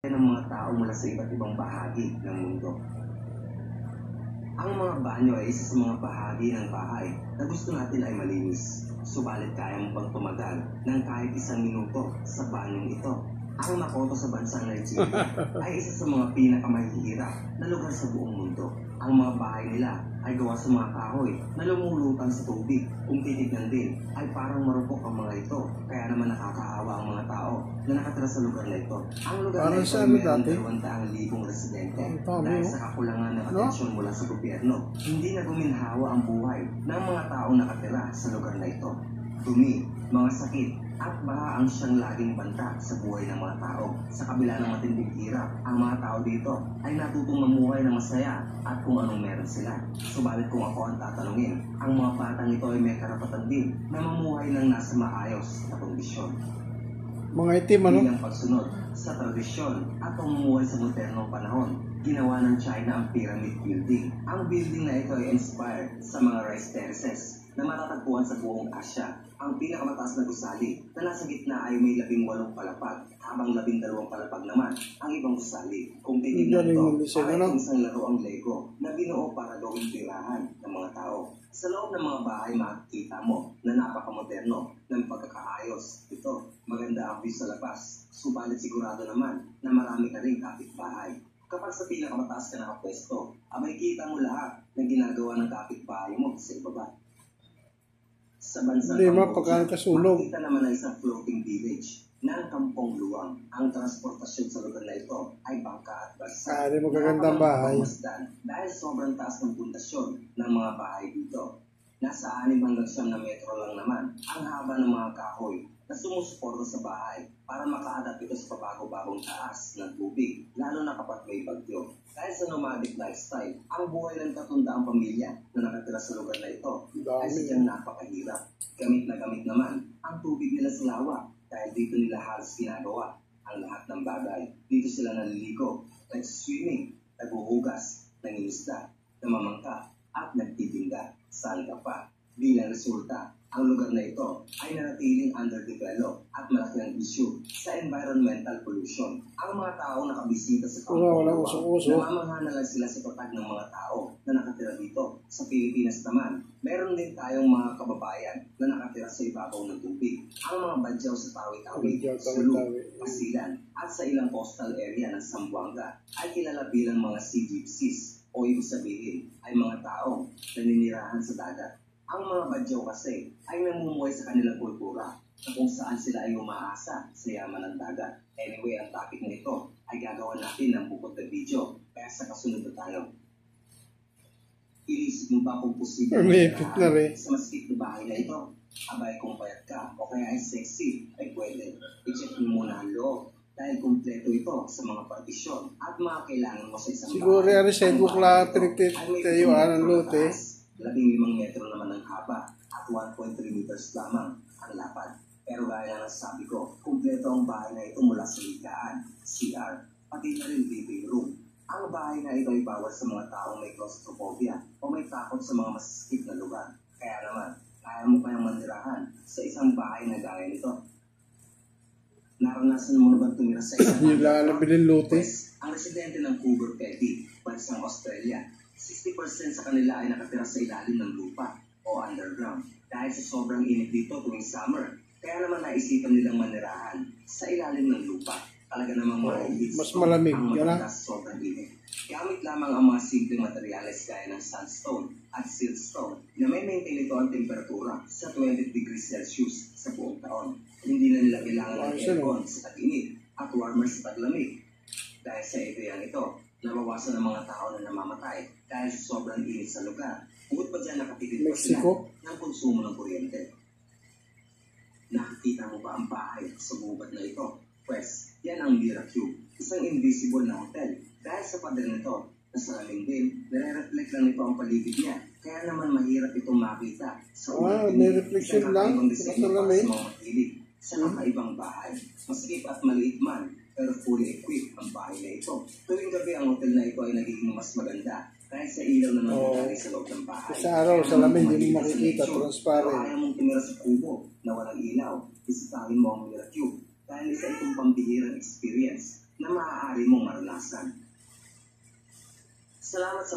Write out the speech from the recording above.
ng mga tao mula sa iba't ibang bahagi ng mundo. Ang mga banyo ay isa sa mga bahagi ng bahay na gusto natin ay malinis. Subalit kaya mo bang tumagal ng kahit 1 minuto sa banyong ito? Ang Makoto sa bansang Nigeria ay isa sa mga pinakamahihirap na lugar sa buong mundo. Ang mga bahay nila ay gawa sa mga kahoy na lumulutang sa tubig. Kung titignan din, ay parang marupok ang mga ito. Kaya naman nakakaawa ang mga tao na nakatira sa lugar na ito. Ang lugar na ito ay mayroong 200,000 residente. Dahil sa kakulangan ng atensyon mula sa gobyerno, hindi na guminhawa ang buhay ng mga taong nakatira sa lugar na ito. Dumi, mga sakit, at baha ang siyang laging banta sa buhay ng mga tao. Sa kabila ng matinding hirap, ang mga tao dito ay natutong mamuhay ng masaya at kung anong meron sila. Subalit kung ako ang tatanungin, ang mga batang ito ay may karapatan din na mamuhay ng nasa maayos na kondisyon. Mga itim, ano? Bilang pagsunod sa tradisyon at pamumuhay sa modernong panahon, ginawa ng China ang Pyramid Building. Ang building na ito ay inspired sa mga rice terraces na matatagpuan sa buong Asya. Ang pinakamataas na gusali na nasa gitna ay may 18 palapag, habang 12 palapag naman ang ibang gusali. Kung titignan ito, ay isang laro ang Lego na binuo para gawing tirahan ng mga tao. Sa loob ng mga bahay makikita mo na napakamoderno ng pagkakaayos. Ito, maganda ang view sa labas. Subalit sigurado naman na marami ka rin kapitbahay. Kapag sa pinakamataas ka nakapwesto, abay kita mo lahat na ginagawa ng kapitbahay mo sa ibaba. Sa bansang Cambodia, makikita naman ang isang floating village na ang Kampong Luang. Ang transportasyon sa lugar na ito ay bangka at basa. Hindi magagandang bahay. Dahil sobrang taas ng pundasyon ng mga bahay dito. Nasa 6 hanggang 9 na metro lang naman ang haba ng mga kahoy na sumusuporta sa bahay para maka-adapt ito sa pabago-bagong taas ng tubig, lalo na kapag may bagyo. Dahil sa nomadic lifestyle, ang buhay ng 300 pamilya na nakatira sa lugar na ito ay sadyang napakahirap. Gamit na gamit naman ang tubig nila sa lawa dahil dito nila halos ginagawa ang lahat ng bagay. Dito sila naliligo, nag-swimming, naghuhugas, nangingisda, namamangka, at nagtitinda. Saan ka pa? Bilang resulta, ang lugar na ito ay nanatiling underdeveloped at malaki ang issue sa environmental pollution. Ang mga tao nakabisita sa Kampong Luang, namamangha na lang sila sa tatag ng mga tao na nakatira dito. Sa Pilipinas naman, meron din tayong mga kababayan na nakatira sa ibabaw ng tubig. Ang mga badyaw sa Tawi-Tawi, Sulu, Pasilan, at sa ilang coastal area ng Zamboanga ay kilala bilang mga sea gypsies o ibig sabihin ay mga taong naninirahan sa dagat. Ang mga badyaw kasi ay namumuhay sa kanilang kultura na kung saan sila ay umaasa sa yaman ng dagat. Anyway, ang topic nito ay gagawa natin ng bukod na video. Kaya sa kasunod na tayo. Inisip mo ba kung posible sa masikip na bahay na ito? Abay kung payat ka o kaya ay sexy, ay pwede. I-check mo muna ang loob. Dahil kumpleto ito sa mga partisyon at mga kailangan mo sa isang bahay. Siguro yung Facebook lang pinagtitayuan ng lote. 15 metro naman ang haba at 1.3 meters lamang ang lapad. Pero gaya ng sabi ko, kumpleto ang bahay na ito mula sa higaan, CR, pati na rin living room. Ang bahay na ito ay bawal sa mga taong may claustrophobia o may takot sa mga masaskip na lugar. Kaya naman, kaya mo kayang manirahan sa isang bahay na gaya nito. Naranasan mo na ba tumira sa isang ang residente ng Cougar Petty, bansang Australia, 60% sa kanila ay nakatira sa ilalim ng lupa o underground. Dahil sa sobrang init dito tuwing summer, kaya naman naisipan nilang manirahan sa ilalim ng lupa. Talaga namang mas malamig ang matatas sobrang init. Gamit lamang ang mga simpleng materyales gaya ng sandstone at siltstone na may maintain ito ang temperatura sa 20 degrees Celsius sa buong taon. Hindi na nila kailangan ng aircon sa tag-init at warmer sa taglamig. Dahil sa ideyang ito, nabawasan ng mga tao na namamatay dahil sa sobrang init sa lugar. Bukod pa dyan, nakatipid pa sila ng konsumo ng kuryente. Nakikita mo ba ang bahay sa gubat na ito? Pwes, yan ang Mira Cube, isang invisible na hotel. Dahil sa pader nito, na salamin din, nare-reflect lang nito ang paligid niya. Kaya naman mahirap itong makita sa ulat reflection lang sa mga makilig sa kakaibang bahay. Masikip at maliit man, pero fully equipped ang bahay na ito. Tuwing gabi ang hotel na ito ay nagiging mas maganda dahil sa ilaw na nangyayari sa loob ng bahay. Sa araw, salamin, hindi mo makikita, transparent. Kaya mong tumira sa kubo na walang ilaw, isitahin mo ang Mira Cube dahil isa itong pambihirang experience na maaari maaari mong maranasan. Salamat sa